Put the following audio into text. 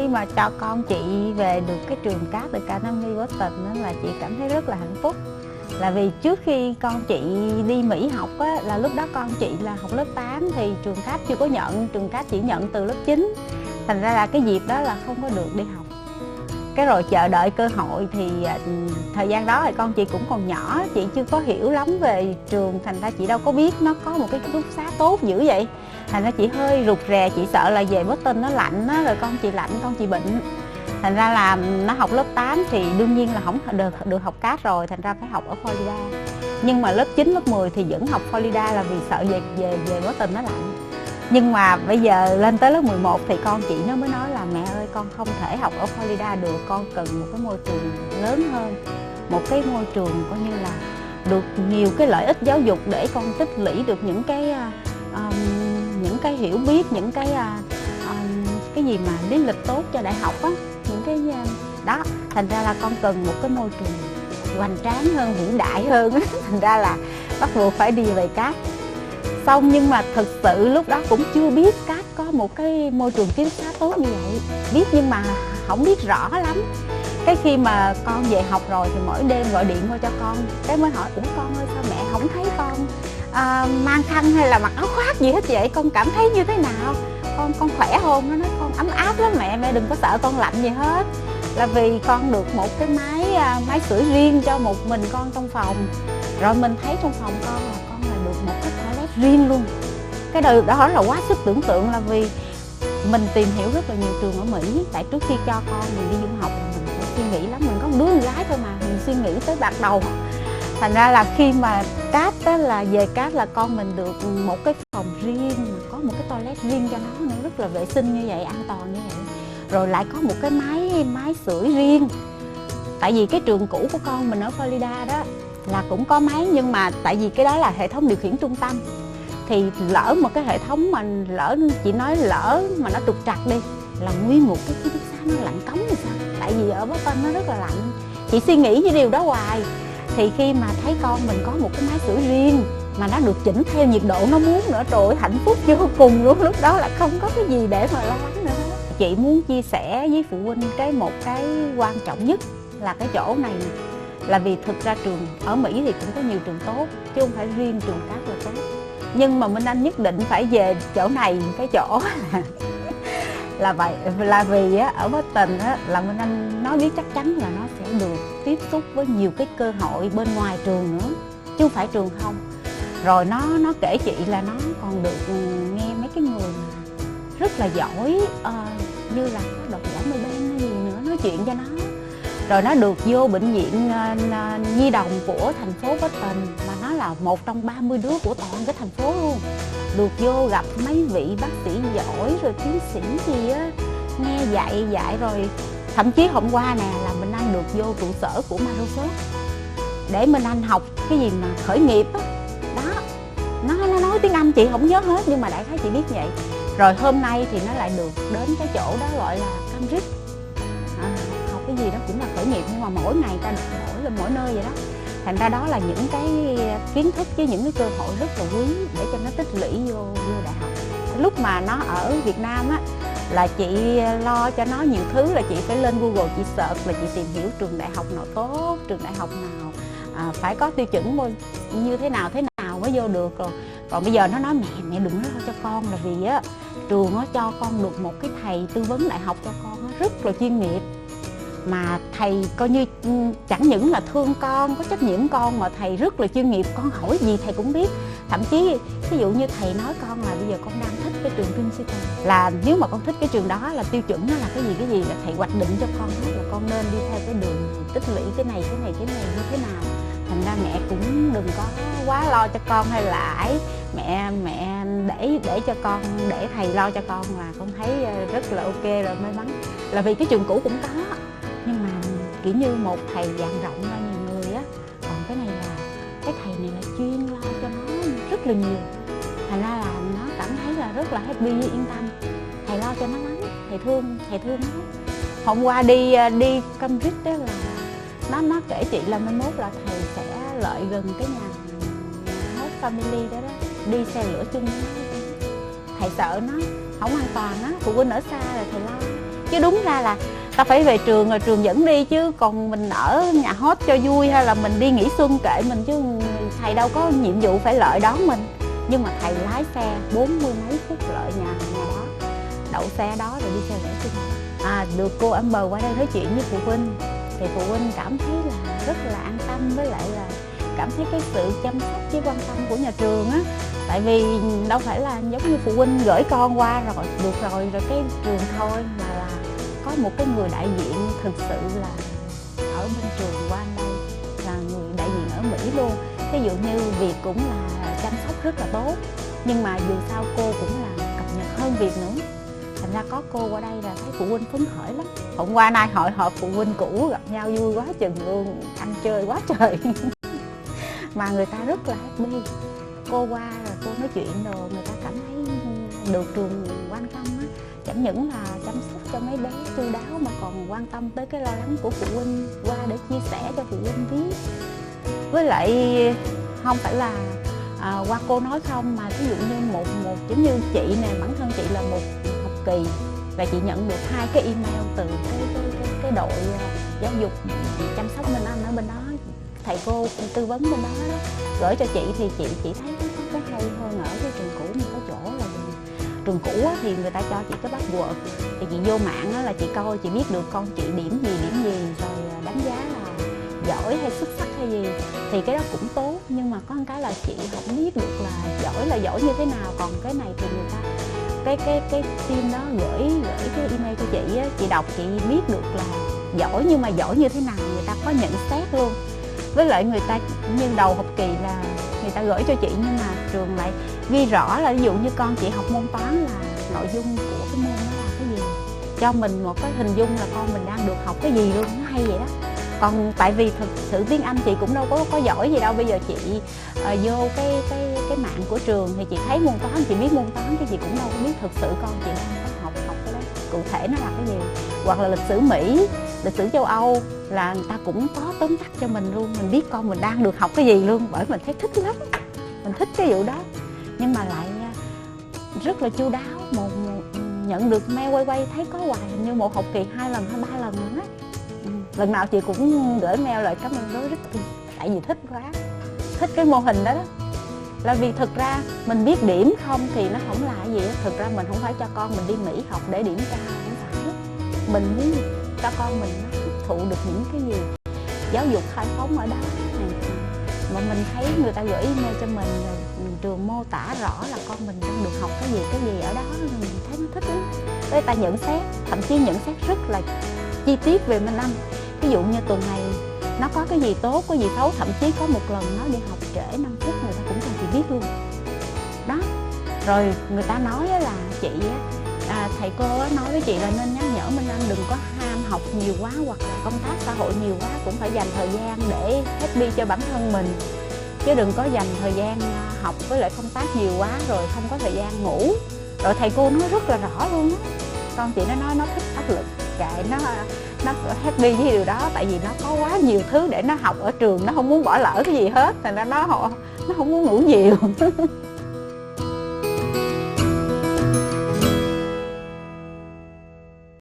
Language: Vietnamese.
khi mà cho con chị về được cái trường Catholic Academy Boston đó là chị cảm thấy rất là hạnh phúc. Là vì trước khi con chị đi Mỹ học á, là lúc đó con chị là học lớp 8 thì trường Catholic chưa có nhận, trường Catholic chỉ nhận từ lớp 9. Thành ra là cái dịp đó là không có được đi học. Cái rồi chờ đợi cơ hội thì thời gian đó thì con chị cũng còn nhỏ, chị chưa có hiểu lắm về trường, thành ra chị đâu có biết nó có một cái ký túc xá tốt dữ vậy. Thành ra chị hơi rụt rè, chị sợ là về Boston nó lạnh á, rồi con chị lạnh, con chị bệnh. Thành ra là nó học lớp 8 thì đương nhiên là không được học CAT rồi, thành ra phải học ở Florida. Nhưng mà lớp 9, lớp 10 thì vẫn học Florida là vì sợ về Boston nó lạnh. Nhưng mà bây giờ lên tới lớp 11 thì con chị nó mới nói là mẹ ơi, con không thể học ở Florida được, con cần một cái môi trường lớn hơn, một cái môi trường coi như là được nhiều cái lợi ích giáo dục để con tích lũy được những cái hiểu biết, những cái gì mà lý lịch tốt cho đại học á, những cái đó. Thành ra là con cần một cái môi trường hoành tráng hơn, vĩ đại hơn á. Thành ra là bắt buộc phải đi về CAT. Xong nhưng mà thực sự lúc đó cũng chưa biết CAT có một cái môi trường ký túc xá tốt như vậy, biết nhưng mà không biết rõ lắm. Cái khi mà con về học rồi thì mỗi đêm gọi điện qua cho con, cái mới hỏi ủa con ơi sao mẹ không thấy con mang khăn hay là mặc áo khoác gì hết vậy, con cảm thấy như thế nào, con khỏe không? Nó nói con ấm áp lắm mẹ đừng có sợ con lạnh gì hết. Là vì con được một cái máy sưởi riêng cho một mình con trong phòng, rồi mình thấy trong phòng con là được một cái toilet riêng luôn. Cái đó là quá sức tưởng tượng, là vì mình tìm hiểu rất là nhiều trường ở Mỹ. Tại trước khi cho con mình đi du học là mình phải suy nghĩ lắm, mình có một đứa con gái thôi mà mình suy nghĩ tới bạc đầu. Thành ra là khi mà CAT đó, là về CAT là con mình được một cái phòng riêng, có một cái toilet riêng cho nó rất là vệ sinh như vậy, an toàn như vậy. Rồi lại có một cái máy sưởi riêng. Tại vì cái trường cũ của con mình ở Florida đó là cũng có máy, nhưng mà tại vì cái đó là hệ thống điều khiển trung tâm, thì lỡ một cái hệ thống mà chị nói lỡ mà nó trục trặc đi là nguyên một cái ký túc xá nó lạnh cống thì sao? Tại vì ở Boston nó rất là lạnh. Chị suy nghĩ với điều đó hoài. Thì khi mà thấy con mình có một cái máy sưởi riêng mà nó được chỉnh theo nhiệt độ nó muốn nữa, trời ơi, hạnh phúc vô cùng luôn. Lúc đó là không có cái gì để mà lo lắng nữa. Chị muốn chia sẻ với phụ huynh một cái quan trọng nhất là cái chỗ này, là vì thực ra trường ở Mỹ thì cũng có nhiều trường tốt chứ không phải riêng trường CAT là tốt. Nhưng mà Minh Anh nhất định phải về chỗ này, cái chỗ là vậy, là vì ở Boston là Minh Anh nói biết chắc chắn là nó sẽ được tiếp xúc với nhiều cái cơ hội bên ngoài trường nữa, chứ không phải trường không. Rồi nó kể chị là nó còn được nghe mấy cái người mà rất là giỏi, như là có độc giả Nobel hay gì nữa nói chuyện cho nó. Rồi nó được vô bệnh viện nhi đồng của thành phố Boston, mà nó là một trong 30 đứa của toàn cái thành phố luôn. Được vô gặp mấy vị bác sĩ giỏi rồi tiến sĩ gì á, nghe dạy rồi. Thậm chí hôm qua nè là Minh Anh được vô trụ sở của Microsoft để Minh Anh học cái gì mà khởi nghiệp á. Đó, nó nói tiếng Anh chị không nhớ hết nhưng mà đại khái chị biết vậy. Rồi hôm nay thì nó lại được đến cái chỗ đó gọi là Cambridge, học cái gì đó cũng là khởi nghiệp, nhưng mà mỗi ngày ta đổi lên mỗi nơi vậy đó. Thành ra đó là những cái kiến thức với những cái cơ hội rất là quý để cho nó tích lũy vô đại học. Lúc mà nó ở Việt Nam á là chị lo cho nó nhiều thứ, là chị phải lên Google chị search, là chị tìm hiểu trường đại học nào tốt, trường đại học nào phải có tiêu chuẩn như thế nào mới vô được. Rồi còn bây giờ nó nói mẹ đừng lo cho con, là vì á trường nó cho con được một cái thầy tư vấn đại học cho con rất là chuyên nghiệp, mà thầy coi như chẳng những là thương con, có trách nhiệm con, mà thầy rất là chuyên nghiệp, con hỏi gì thầy cũng biết. Thậm chí ví dụ như thầy nói con là bây giờ con đang thích cái trường Princeton, là nếu mà con thích cái trường đó là tiêu chuẩn nó là cái gì là thầy hoạch định cho con hết, là con nên đi theo cái đường tích lũy cái này như thế nào. Thành ra mẹ cũng đừng có quá lo cho con, hay là ấy mẹ để cho con, để thầy lo cho con, là con thấy rất là ok rồi, may mắn. Là vì cái trường cũ cũng có, nhưng mà kiểu như một thầy dạn rộng ra nhiều người á, còn cái này là cái thầy này là chuyên lo cho nó rất là nhiều. Thành ra là nó cảm thấy là rất là happy, yên tâm, thầy lo cho nó lắm, thầy thương nó. Hôm qua đi Cambridge đó là nó kể chị là mai mốt là thầy sẽ lợi gần cái nhà host family đó, đi xe lửa chung với nó. Thầy sợ nó không an toàn á, phụ huynh ở xa rồi thầy lo. Chứ đúng ra là ta phải về trường rồi trường dẫn đi, chứ còn mình ở nhà hot cho vui hay là mình đi nghỉ xuân kệ mình, chứ thầy đâu có nhiệm vụ phải lợi đón mình. Nhưng mà thầy lái xe 40 mấy phút lợi nhà đó, đậu xe đó rồi đi xe lễ chung. Được cô Amber qua đây nói chuyện với phụ huynh thì phụ huynh cảm thấy là rất là an tâm, với lại là cảm thấy cái sự chăm sóc với quan tâm của nhà trường á. Tại vì đâu phải là giống như phụ huynh gửi con qua rồi được rồi cái trường thôi, mà là có một cái người đại diện thực sự là ở bên trường qua đây, là người đại diện ở Mỹ luôn. Ví dụ như Việt cũng là chăm sóc rất là tốt, nhưng mà dù sao cô cũng là cập nhật hơn Việt nữa. Thành ra có cô qua đây là thấy phụ huynh phấn khởi lắm. Hôm qua nay hội họp phụ huynh cũ gặp nhau vui quá chừng luôn, ăn chơi quá trời. Mà người ta rất là happy. Cô qua rồi cô nói chuyện rồi người ta cảm thấy được trường quan tâm á, chẳng những là chăm sóc cho mấy bé chu đáo mà còn quan tâm tới cái lo lắng của phụ huynh, qua để chia sẻ cho phụ huynh biết. Với lại không phải là qua cô nói không, mà ví dụ như một giống như chị nè, bản thân chị là một học kỳ và chị nhận được 2 cái email từ cái đội giáo dục chăm sóc Minh Anh ở bên đó, thầy cô tư vấn bên đó, gửi cho chị thì chị thấy có cái hay hơn ở cái trường cũ. Một cái chỗ là trường cũ thì người ta cho chị cái password, thì chị vô mạng là chị coi, chị biết được con chị điểm gì rồi đánh giá là giỏi hay xuất sắc hay gì, thì cái đó cũng tốt. Nhưng mà có một cái là chị không biết được là giỏi như thế nào. Còn cái này thì người ta cái team đó gửi cái email cho chị á, chị đọc chị biết được là giỏi, nhưng mà giỏi như thế nào người ta có nhận xét luôn. Với lại người ta như đầu học kỳ là người ta gửi cho chị, nhưng mà trường lại ghi rõ là ví dụ như con chị học môn toán là nội dung của cái môn đó là cái gì, cho mình một cái hình dung là con mình đang được học cái gì luôn, nó hay vậy đó. Còn tại vì thực sự tiếng Anh chị cũng đâu có giỏi gì đâu. Bây giờ chị vô cái mạng của trường thì chị thấy môn toán, chị biết môn toán, chứ chị cũng đâu có biết thực sự con chị đang có học cái đó cụ thể nó là cái gì. Hoặc là lịch sử Mỹ, lịch sử châu Âu là người ta cũng có tóm tắt cho mình luôn, mình biết con mình đang được học cái gì luôn. Bởi mình thấy thích lắm, mình thích cái vụ đó. Nhưng mà lại rất là chu đáo. Nhận được mail quay thấy có hoài, hình như một học kỳ 2 lần hay 3 lần nữa á. Lần nào chị cũng gửi mail lại cảm ơn đối rất, tại vì thích quá, thích cái mô hình đó đó. Là vì thực ra mình biết điểm không thì nó không là gì đó. Thực ra mình không phải cho con mình đi Mỹ học để điểm cao, không phải. Mình muốn cho con mình nó hấp thụ được những cái gì giáo dục khai phóng ở đó này. Mà mình thấy người ta gửi email cho mình rồi trường mô tả rõ là con mình đang được học cái gì ở đó, mình thấy nó thích lắm. Người ta nhận xét, thậm chí nhận xét rất là chi tiết về Minh Anh. Ví dụ như tuần này nó có cái gì tốt, có gì xấu, thậm chí có một lần nó đi học trễ 5 phút người ta cũng cho chị biết luôn đó. Rồi người ta nói là chị thầy cô nói với chị là nên nhắc nhở Minh Anh đừng có ham học nhiều quá, hoặc là công tác xã hội nhiều quá, cũng phải dành thời gian để happy cho bản thân mình, chứ đừng có dành thời gian học với lại công tác nhiều quá rồi không có thời gian ngủ. Rồi thầy cô nói rất là rõ luôn á. Con chị nó nói nó thích áp lực, kệ nó happy với điều đó, tại vì nó có quá nhiều thứ để nó học ở trường, nó không muốn bỏ lỡ cái gì hết, thành ra nó không muốn ngủ nhiều.